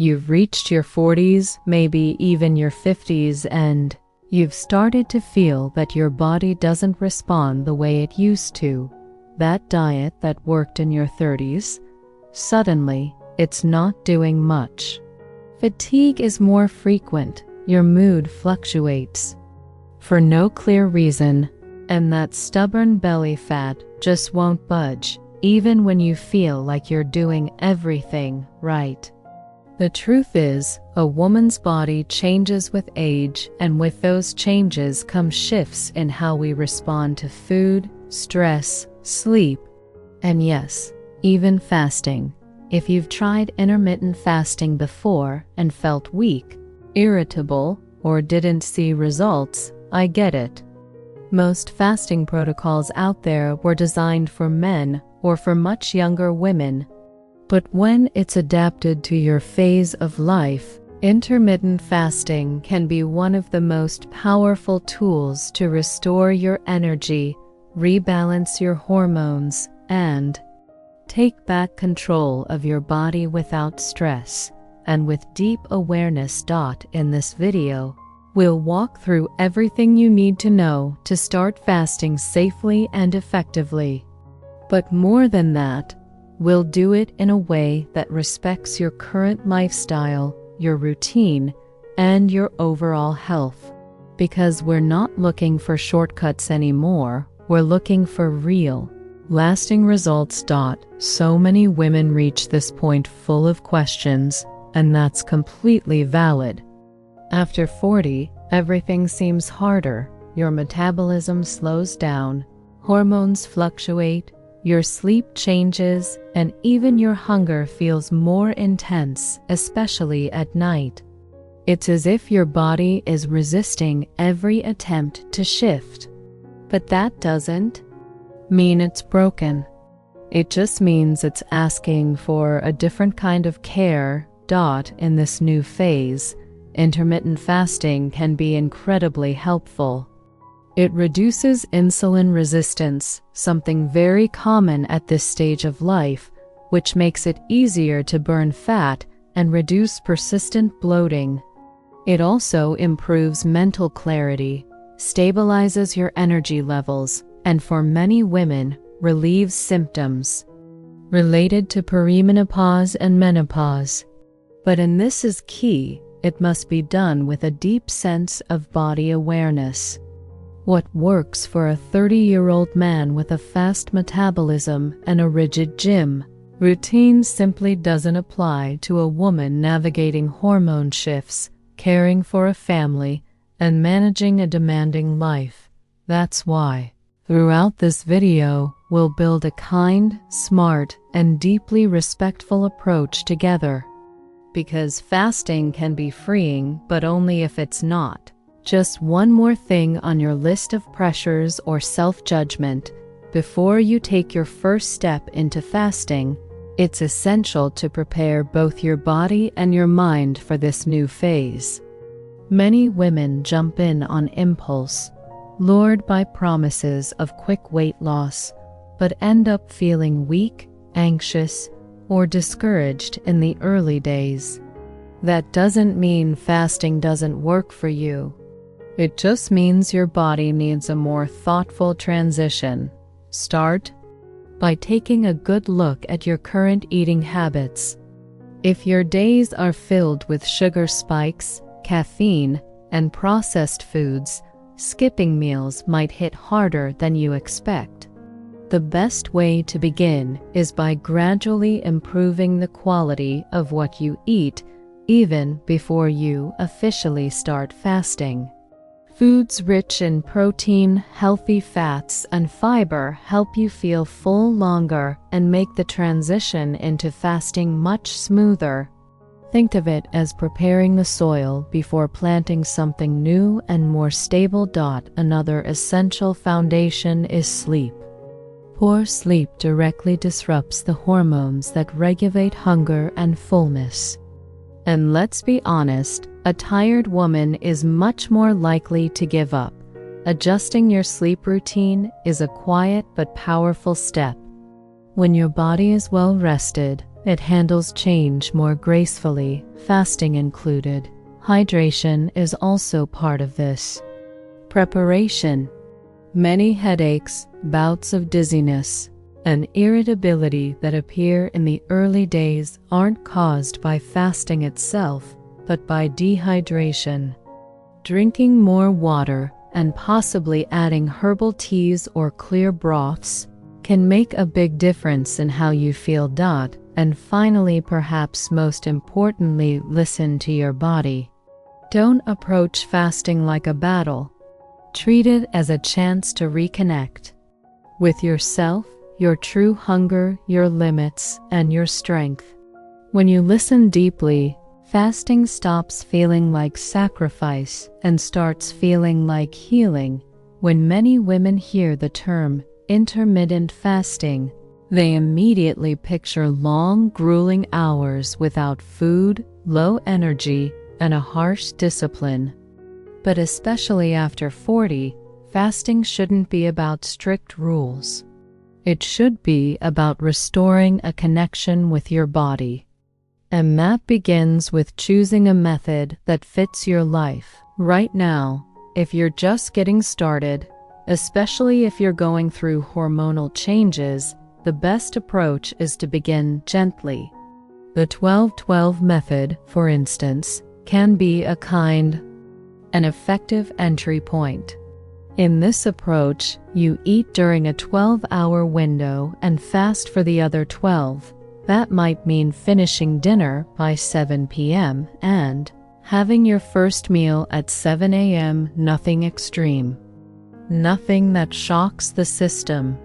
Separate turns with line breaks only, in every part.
You've reached your 40s, maybe even your 50s, and you've started to feel that your body doesn't respond the way it used to. That diet that worked in your 30s, suddenly, it's not doing much. Fatigue is more frequent, your mood fluctuates for no clear reason, and that stubborn belly fat just won't budge, even when you feel like you're doing everything right. The truth is, a woman's body changes with age, and with those changes come shifts in how we respond to food, stress, sleep, and yes, even fasting. If you've tried intermittent fasting before and felt weak, irritable, or didn't see results, I get it. Most fasting protocols out there were designed for men or for much younger women. But when it's adapted to your phase of life, intermittent fasting can be one of the most powerful tools to restore your energy, rebalance your hormones, and take back control of your body without stress. And with deep awareness. In this video, we'll walk through everything you need to know to start fasting safely and effectively. But more than that, we'll do it in a way that respects your current lifestyle, your routine, and your overall health. Because we're not looking for shortcuts anymore, we're looking for real, lasting results. So many women reach this point full of questions, and that's completely valid. After 40, everything seems harder. Your metabolism slows down, hormones fluctuate, your sleep changes, and even your hunger feels more intense, especially at night. It's as if your body is resisting every attempt to shift. But that doesn't mean it's broken. It just means it's asking for a different kind of care. In this new phase, intermittent fasting can be incredibly helpful. It reduces insulin resistance, something very common at this stage of life, which makes it easier to burn fat and reduce persistent bloating. It also improves mental clarity, stabilizes your energy levels, and for many women, relieves symptoms related to perimenopause and menopause. And this is key, it must be done with a deep sense of body awareness. What works for a 30-year-old man with a fast metabolism and a rigid gym routine simply doesn't apply to a woman navigating hormone shifts, caring for a family, and managing a demanding life. That's why, throughout this video, we'll build a kind, smart, and deeply respectful approach together. Because fasting can be freeing, but only if it's not just one more thing on your list of pressures or self-judgment. Before you take your first step into fasting, it's essential to prepare both your body and your mind for this new phase. Many women jump in on impulse, lured by promises of quick weight loss, but end up feeling weak, anxious, or discouraged in the early days. That doesn't mean fasting doesn't work for you. It just means your body needs a more thoughtful transition. Start by taking a good look at your current eating habits. If your days are filled with sugar spikes, caffeine, and processed foods, skipping meals might hit harder than you expect. The best way to begin is by gradually improving the quality of what you eat, even before you officially start fasting. Foods rich in protein, healthy fats, and fiber help you feel full longer and make the transition into fasting much smoother. Think of it as preparing the soil before planting something new and more stable. Another essential foundation is sleep. Poor sleep directly disrupts the hormones that regulate hunger and fullness. And let's be honest, a tired woman is much more likely to give up. Adjusting your sleep routine is a quiet but powerful step. When your body is well rested, It handles change more gracefully, fasting included. Hydration is also part of this. Preparation. Many headaches, bouts of dizziness, and irritability that appear in the early days aren't caused by fasting itself, but by dehydration. Drinking more water and possibly adding herbal teas or clear broths can make a big difference in how you feel. And finally, perhaps most importantly, listen to your body. Don't approach fasting like a battle. Treat it as a chance to reconnect with yourself, your true hunger, your limits, and your strength. When you listen deeply, fasting stops feeling like sacrifice and starts feeling like healing. When many women hear the term intermittent fasting, they immediately picture long, grueling hours without food, low energy, and a harsh discipline. But especially after 40, fasting shouldn't be about strict rules. It should be about restoring a connection with your body. And that begins with choosing a method that fits your life. Right now, if you're just getting started, especially if you're going through hormonal changes, the best approach is to begin gently. The 12-12 method, for instance, can be a kind and effective entry point. In this approach, you eat during a 12-hour window and fast for the other 12. That might mean finishing dinner by 7 p.m. and having your first meal at 7 a.m. Nothing extreme. Nothing that shocks the system.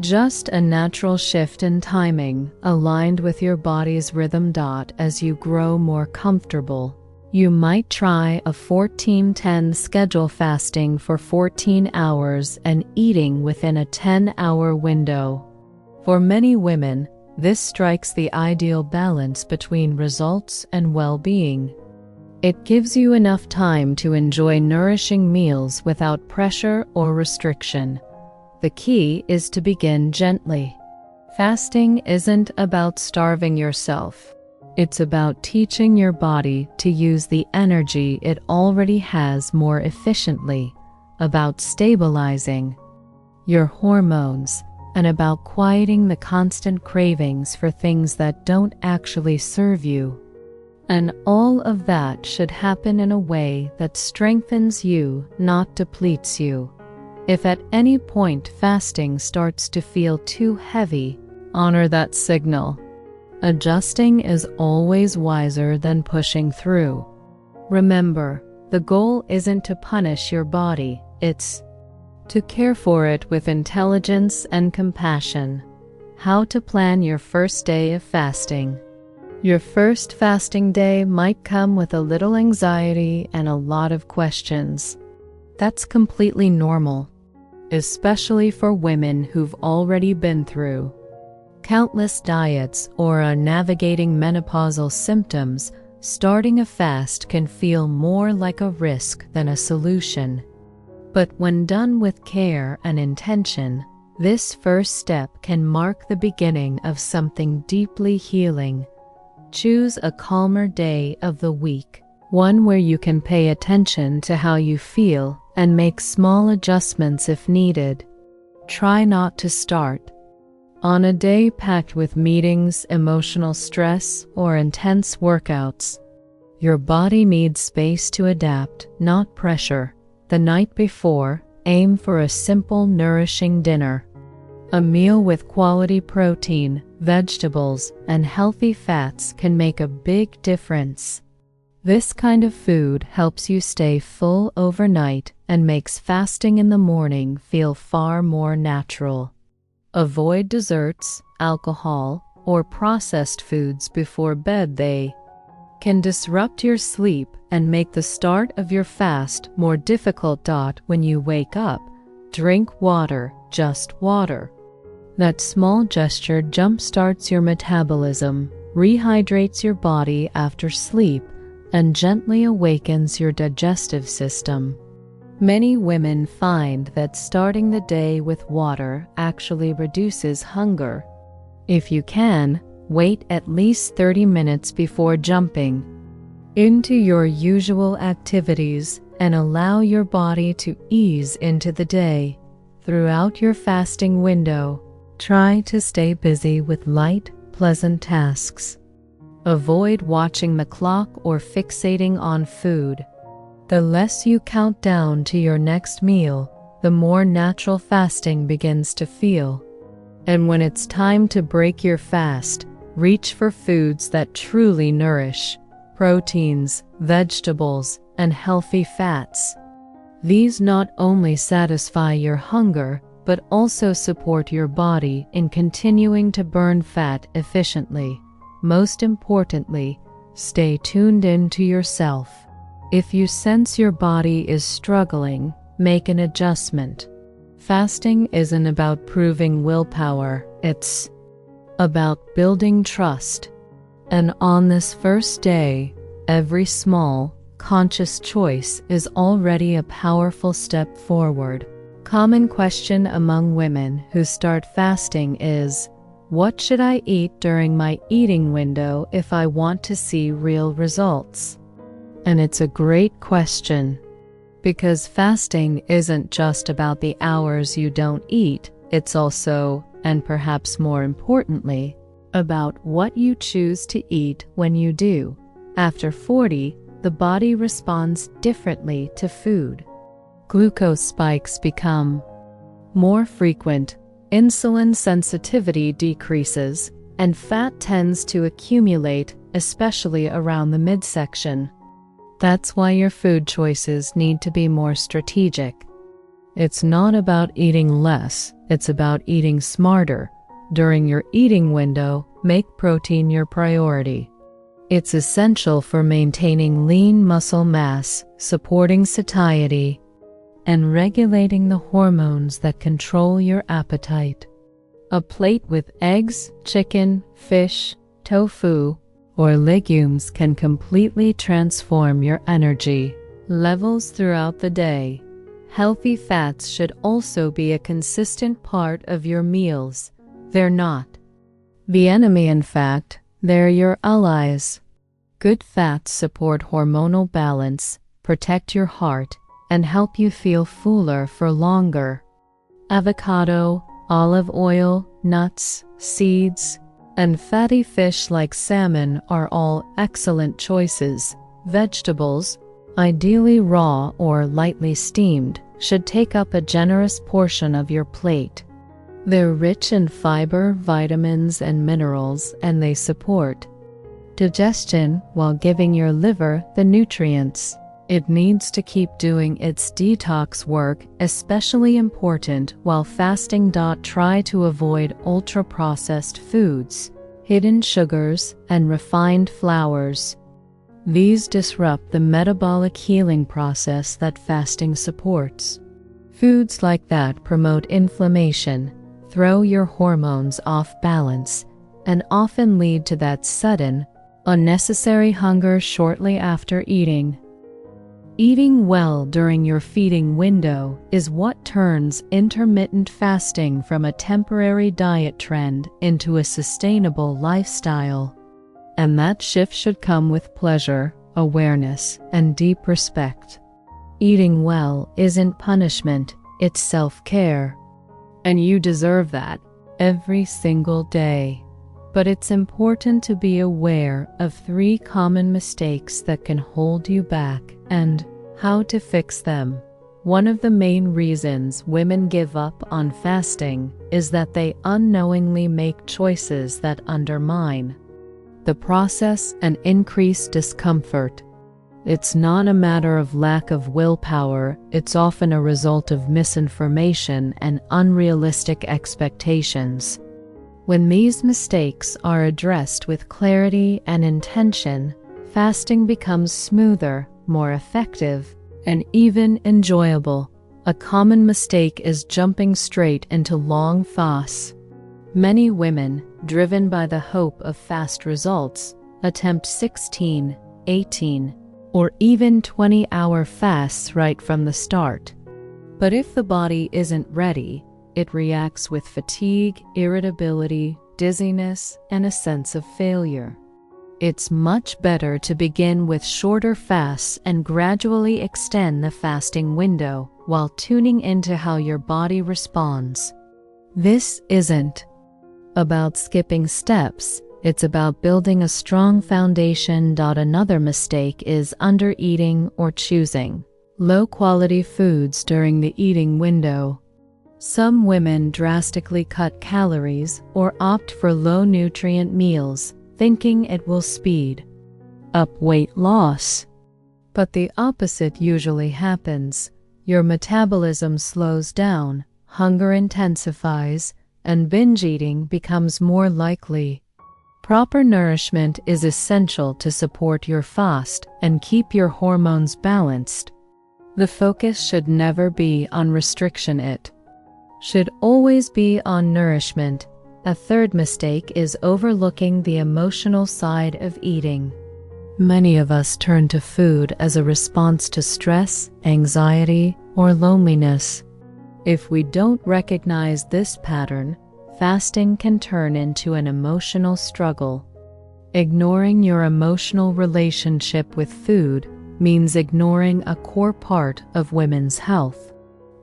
Just a natural shift in timing, aligned with your body's rhythm. As you grow more comfortable, you might try a 14-10 schedule, fasting for 14 hours and eating within a 10-hour window. For many women, this strikes the ideal balance between results and well-being. It gives you enough time to enjoy nourishing meals without pressure or restriction. The key is to begin gently. Fasting isn't about starving yourself. It's about teaching your body to use the energy it already has more efficiently, about stabilizing your hormones, and about quieting the constant cravings for things that don't actually serve you. And all of that should happen in a way that strengthens you, not depletes you. If at any point fasting starts to feel too heavy, honor that signal. Adjusting is always wiser than pushing through. Remember, the goal isn't to punish your body, it's to care for it with intelligence and compassion. How to plan your first day of fasting. Your first fasting day might come with a little anxiety and a lot of questions. That's completely normal, especially for women who've already been through countless diets or are navigating menopausal symptoms. Starting a fast can feel more like a risk than a solution. But when done with care and intention, this first step can mark the beginning of something deeply healing. Choose a calmer day of the week, one where you can pay attention to how you feel and make small adjustments if needed. Try not to start on a day packed with meetings, emotional stress, or intense workouts. Your body needs space to adapt, not pressure. The night before, aim for a simple, nourishing dinner. A meal with quality protein, vegetables, and healthy fats can make a big difference. This kind of food helps you stay full overnight and makes fasting in the morning feel far more natural. Avoid desserts, alcohol, or processed foods before bed. They can disrupt your sleep and make the start of your fast more difficult. When you wake up, drink water, just water. That small gesture jumpstarts your metabolism, rehydrates your body after sleep, and gently awakens your digestive system. Many women find that starting the day with water actually reduces hunger. If you can, wait at least 30 minutes before jumping into your usual activities and allow your body to ease into the day. Throughout your fasting window, try to stay busy with light, pleasant tasks. Avoid watching the clock or fixating on food. The less you count down to your next meal, the more natural fasting begins to feel. And when it's time to break your fast, reach for foods that truly nourish: proteins, vegetables, and healthy fats. These not only satisfy your hunger, but also support your body in continuing to burn fat efficiently. Most importantly, stay tuned in to yourself. If you sense your body is struggling, make an adjustment. Fasting isn't about proving willpower, it's about building trust. And on this first day, every small, conscious choice is already a powerful step forward. Common question among women who start fasting is, what should I eat during my eating window if I want to see real results? And it's a great question, because fasting isn't just about the hours you don't eat, it's also, and perhaps more importantly, about what you choose to eat when you do. After 40, the body responds differently to food. Glucose spikes become more frequent, insulin sensitivity decreases, and fat tends to accumulate, especially around the midsection. That's why your food choices need to be more strategic. It's not about eating less, it's about eating smarter. During your eating window, make protein your priority. It's essential for maintaining lean muscle mass, supporting satiety, and regulating the hormones that control your appetite. A plate with eggs, chicken, fish, tofu, or legumes can completely transform your energy levels throughout the day. Healthy fats should also be a consistent part of your meals. They're not the enemy, in fact, they're your allies. Good fats support hormonal balance, protect your heart, and help you feel fuller for longer. Avocado, olive oil, nuts, seeds, and fatty fish like salmon are all excellent choices. Vegetables, ideally raw or lightly steamed, should take up a generous portion of your plate. They're rich in fiber, vitamins, and minerals, and they support digestion while giving your liver the nutrients it needs to keep doing its detox work, especially important while fasting. Try to avoid ultra-processed foods, hidden sugars, and refined flours. These disrupt the metabolic healing process that fasting supports. Foods like that promote inflammation, throw your hormones off balance, and often lead to that sudden, unnecessary hunger shortly after eating. Eating well during your feeding window is what turns intermittent fasting from a temporary diet trend into a sustainable lifestyle. And that shift should come with pleasure, awareness, and deep respect. Eating well isn't punishment, it's self-care. And you deserve that every single day. But it's important to be aware of 3 common mistakes that can hold you back and how to fix them. One of the main reasons women give up on fasting is that they unknowingly make choices that undermine the process and increase discomfort. It's not a matter of lack of willpower, it's often a result of misinformation and unrealistic expectations. When these mistakes are addressed with clarity and intention, fasting becomes smoother, more effective, and even enjoyable. A common mistake is jumping straight into long fasts. Many women, driven by the hope of fast results, attempt 16, 18, or even 20-hour fasts right from the start. But if the body isn't ready, it reacts with fatigue, irritability, dizziness, and a sense of failure. It's much better to begin with shorter fasts and gradually extend the fasting window while tuning into how your body responds. This isn't about skipping steps, it's about building a strong foundation. Another mistake is undereating or choosing low-quality foods during the eating window. Some women drastically cut calories or opt for low-nutrient meals, thinking it will speed up weight loss. But the opposite usually happens. Your metabolism slows down, hunger intensifies, and binge eating becomes more likely. Proper nourishment is essential to support your fast and keep your hormones balanced. The focus should never be on restriction, it should always be on nourishment. A third mistake is overlooking the emotional side of eating. Many of us turn to food as a response to stress, anxiety, or loneliness. If we don't recognize this pattern, fasting can turn into an emotional struggle. Ignoring your emotional relationship with food means ignoring a core part of women's health.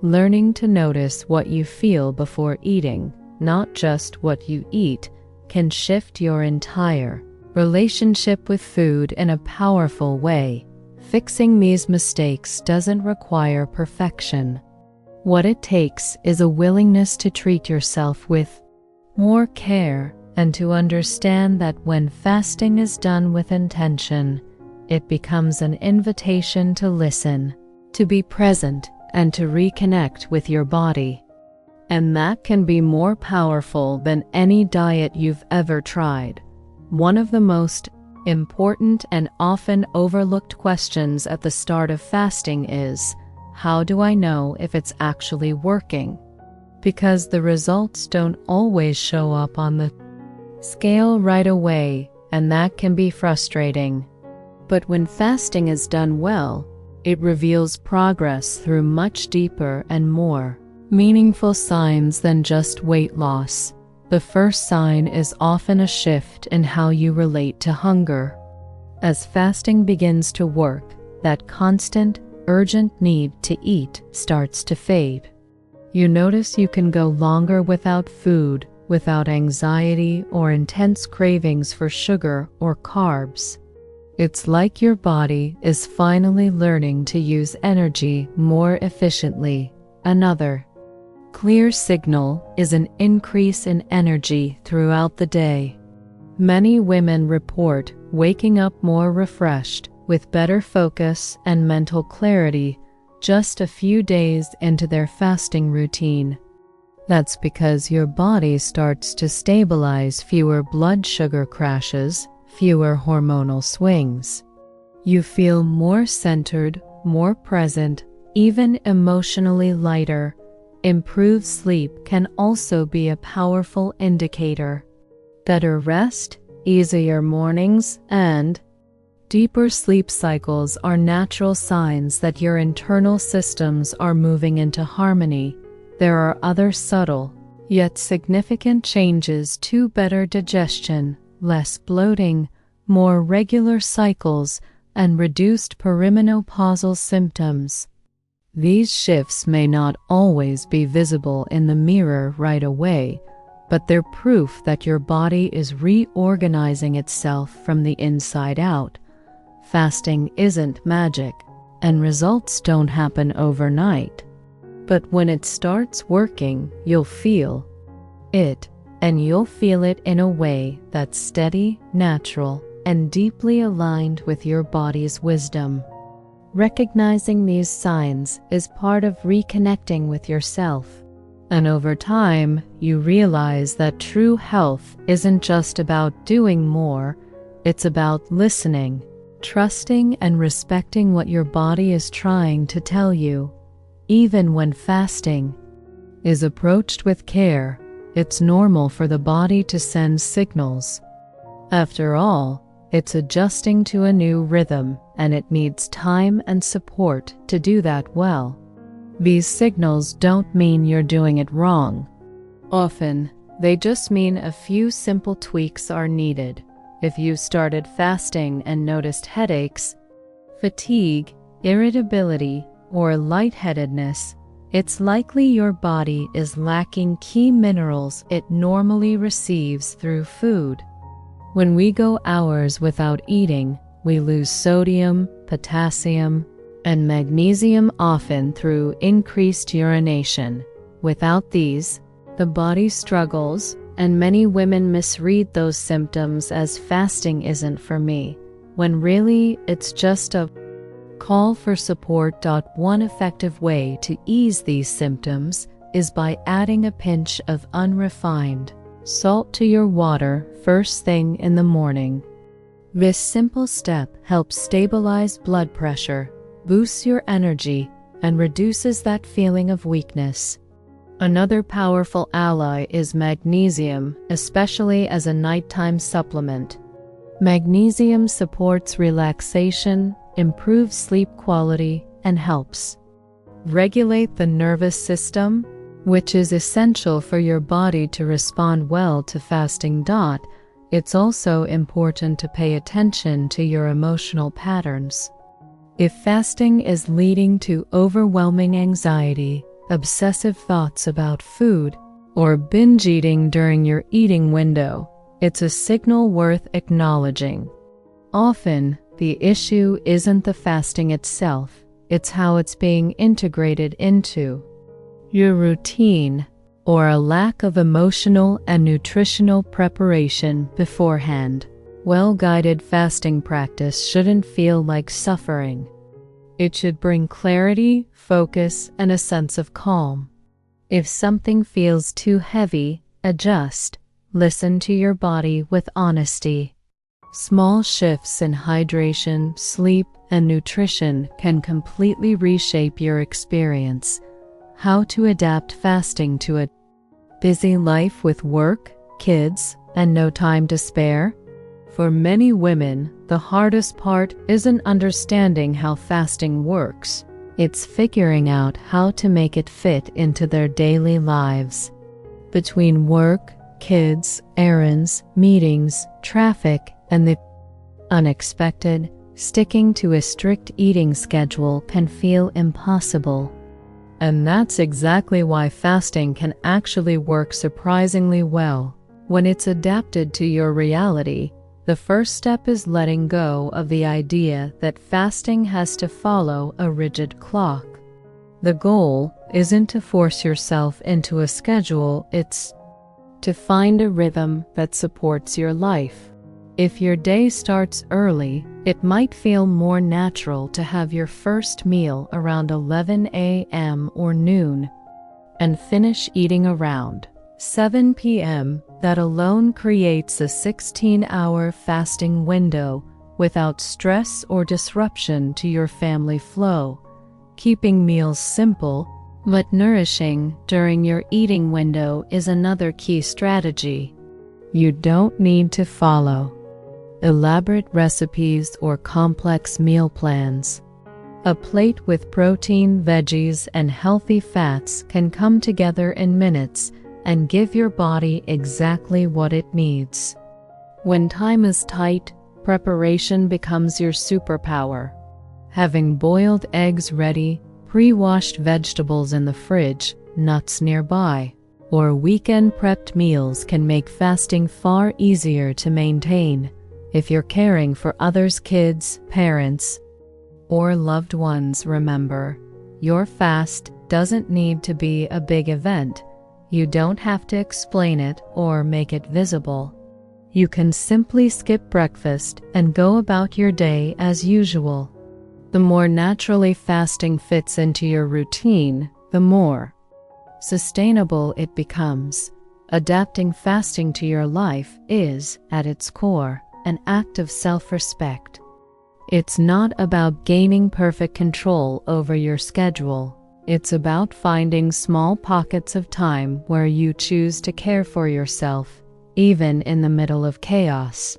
Learning to notice what you feel before eating, not just what you eat, can shift your entire relationship with food in a powerful way. Fixing these mistakes doesn't require perfection. What it takes is a willingness to treat yourself with more care and to understand that when fasting is done with intention, it becomes an invitation to listen, to be present, and to reconnect with your body. And that can be more powerful than any diet you've ever tried. One of the most important and often overlooked questions at the start of fasting is, how do I know if it's actually working? Because the results don't always show up on the scale right away, and that can be frustrating. But when fasting is done well, it reveals progress through much deeper and more meaningful signs than just weight loss. The first sign is often a shift in how you relate to hunger. As fasting begins to work, that constant, urgent need to eat starts to fade. You notice you can go longer without food, without anxiety or intense cravings for sugar or carbs. It's like your body is finally learning to use energy more efficiently. Another clear signal is an increase in energy throughout the day. Many women report waking up more refreshed, with better focus and mental clarity just a few days into their fasting routine. That's because your body starts to stabilize, fewer blood sugar crashes, fewer hormonal swings. You feel more centered, more present, even emotionally lighter. Improved sleep can also be a powerful indicator. Better rest, easier mornings, and deeper sleep cycles are natural signs that your internal systems are moving into harmony. There are other subtle, yet significant changes to better digestion, less bloating, more regular cycles, and reduced perimenopausal symptoms. These shifts may not always be visible in the mirror right away, but they're proof that your body is reorganizing itself from the inside out. Fasting isn't magic, and results don't happen overnight. But when it starts working, you'll feel it, and you'll feel it in a way that's steady, natural, and deeply aligned with your body's wisdom. Recognizing these signs is part of reconnecting with yourself. And over time, you realize that true health isn't just about doing more, it's about listening, trusting, and respecting what your body is trying to tell you. Even when fasting is approached with care, it's normal for the body to send signals. After all, it's adjusting to a new rhythm, and it needs time and support to do that well. These signals don't mean you're doing it wrong. Often, They just mean a few simple tweaks are needed. If you started fasting and noticed headaches, fatigue, irritability, or lightheadedness, it's likely your body is lacking key minerals it normally receives through food. When we go hours without eating, we lose sodium, potassium, and magnesium, often through increased urination. Without these, the body struggles, and many women misread those symptoms as fasting isn't for me, when really it's just a call for support. One effective way to ease these symptoms is by adding a pinch of unrefined salt to your water first thing in the morning. This simple step helps stabilize blood pressure, boosts your energy, and reduces that feeling of weakness. Another powerful ally is magnesium, especially as a nighttime supplement. Magnesium supports relaxation, improves sleep quality, and helps regulate the nervous system, which is essential for your body to respond well to fasting. It's also important to pay attention to your emotional patterns. If fasting is leading to overwhelming anxiety, obsessive thoughts about food, or binge eating during your eating window, it's a signal worth acknowledging. Often, the issue isn't the fasting itself, it's how it's being integrated into your routine, or a lack of emotional and nutritional preparation beforehand. Well-guided fasting practice shouldn't feel like suffering. It should bring clarity, focus, and a sense of calm. If something feels too heavy, adjust. Listen to your body with honesty. Small shifts in hydration, sleep, and nutrition can completely reshape your experience. How to adapt fasting to a busy life with work, kids, and no time to spare? For many women, the hardest part isn't understanding how fasting works. It's figuring out how to make it fit into their daily lives. Between work, kids, errands, meetings, traffic, and the unexpected, sticking to a strict eating schedule can feel impossible. And that's exactly why fasting can actually work surprisingly well. When it's adapted to your reality, the first step is letting go of the idea that fasting has to follow a rigid clock. The goal isn't to force yourself into a schedule, it's to find a rhythm that supports your life. If your day starts early, it might feel more natural to have your first meal around 11 a.m. or noon and finish eating around 7 p.m. That alone creates a 16-hour fasting window without stress or disruption to your family flow. Keeping meals simple but nourishing during your eating window is another key strategy. You don't need to follow elaborate recipes or complex meal plans. A plate with protein, veggies, and healthy fats can come together in minutes and give your body exactly what it needs. When time is tight, preparation becomes your superpower. Having boiled eggs ready, pre-washed vegetables in the fridge, nuts nearby, or weekend prepped meals can make fasting far easier to maintain. If you're caring for others' kids, parents, or loved ones, remember, your fast doesn't need to be a big event. You don't have to explain it or make it visible. You can simply skip breakfast and go about your day as usual. The more naturally fasting fits into your routine, the more sustainable it becomes. Adapting fasting to your life is, at its core, an act of self-respect. It's not about gaining perfect control over your schedule. It's about finding small pockets of time where you choose to care for yourself, even in the middle of chaos.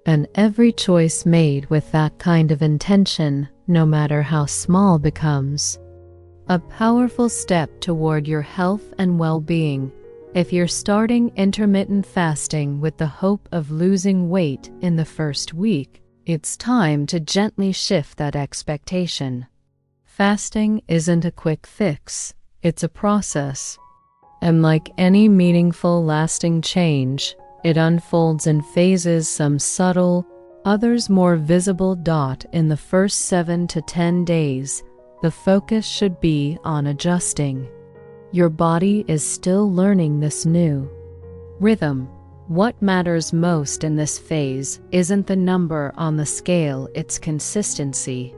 And every choice made with that kind of intention, no matter how small, becomes a powerful step toward your health and well-being. If you're starting intermittent fasting with the hope of losing weight in the first week, it's time to gently shift that expectation. Fasting isn't a quick fix, it's a process. And like any meaningful, lasting change, it unfolds in phases, some subtle, others more visible. In the first 7 to 10 days, the focus should be on adjusting. Your body is still learning this new rhythm. What matters most in this phase isn't the number on the scale, it's consistency.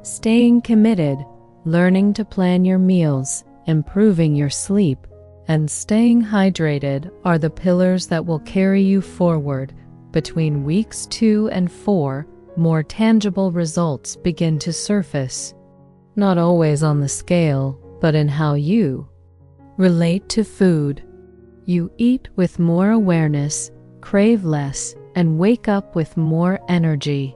Staying committed, learning to plan your meals, improving your sleep, and staying hydrated are the pillars that will carry you forward. Between weeks 2 and 4, more tangible results begin to surface. Not always on the scale, but in how you relate to food. You eat with more awareness, crave less, and wake up with more energy.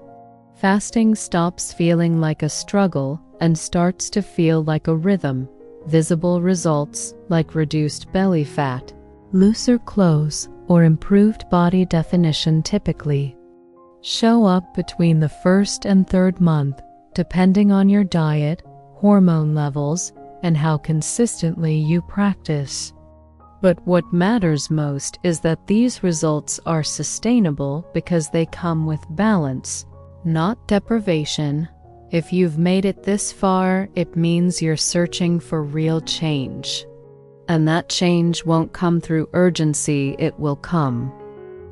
Fasting stops feeling like a struggle and starts to feel like a rhythm. Visible results like reduced belly fat, looser clothes, or improved body definition typically show up between the first and third month, depending on your diet, hormone levels, and how consistently you practice. But what matters most is that these results are sustainable because they come with balance, not deprivation. If you've made it this far, it means you're searching for real change. And that change won't come through urgency, it will come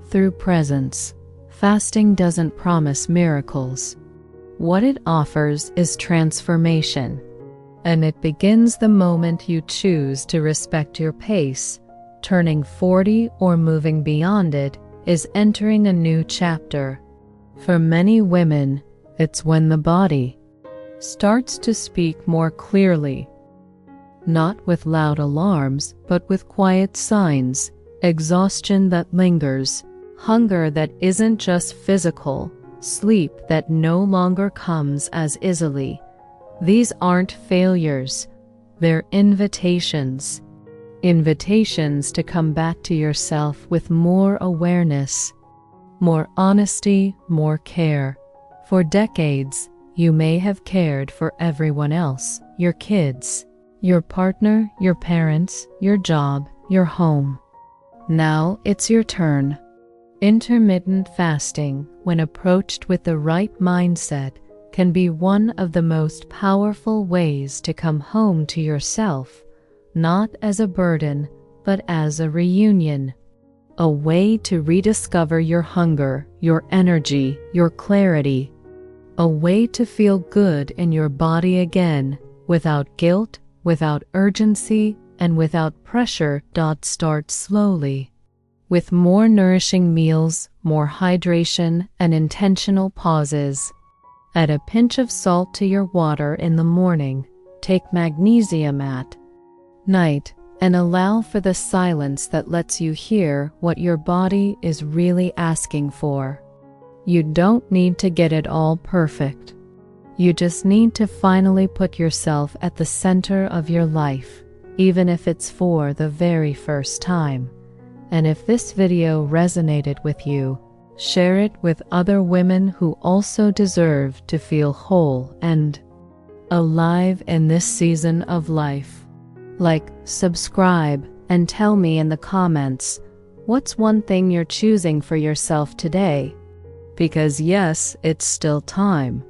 through presence. Fasting doesn't promise miracles. What it offers is transformation. And it begins the moment you choose to respect your pace. Turning 40 or moving beyond it is entering a new chapter. For many women, it's when the body starts to speak more clearly. Not with loud alarms, but with quiet signs. Exhaustion that lingers, hunger that isn't just physical, sleep that no longer comes as easily. These aren't failures, they're invitations. Invitations to come back to yourself with more awareness, more honesty, more care. For decades, you may have cared for everyone else, your kids, your partner, your parents, your job, your home. Now it's your turn. Intermittent fasting, when approached with the right mindset, can be one of the most powerful ways to come home to yourself, not as a burden, but as a reunion. A way to rediscover your hunger, your energy, your clarity. A way to feel good in your body again, without guilt, without urgency, and without pressure. Start slowly. With more nourishing meals, more hydration, and intentional pauses. Add a pinch of salt to your water in the morning. Take magnesium at night, and allow for the silence that lets you hear what your body is really asking for. You don't need to get it all perfect. You just need to finally put yourself at the center of your life, even if it's for the very first time. And if this video resonated with you, share it with other women who also deserve to feel whole and alive in this season of life. Like, subscribe, and tell me in the comments, what's one thing you're choosing for yourself today? Because yes, it's still time.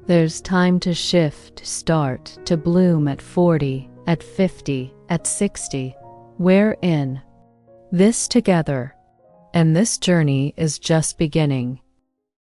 There's time to shift, start, to bloom at 40, at 50, at 60. We're in this together. And this journey is just beginning.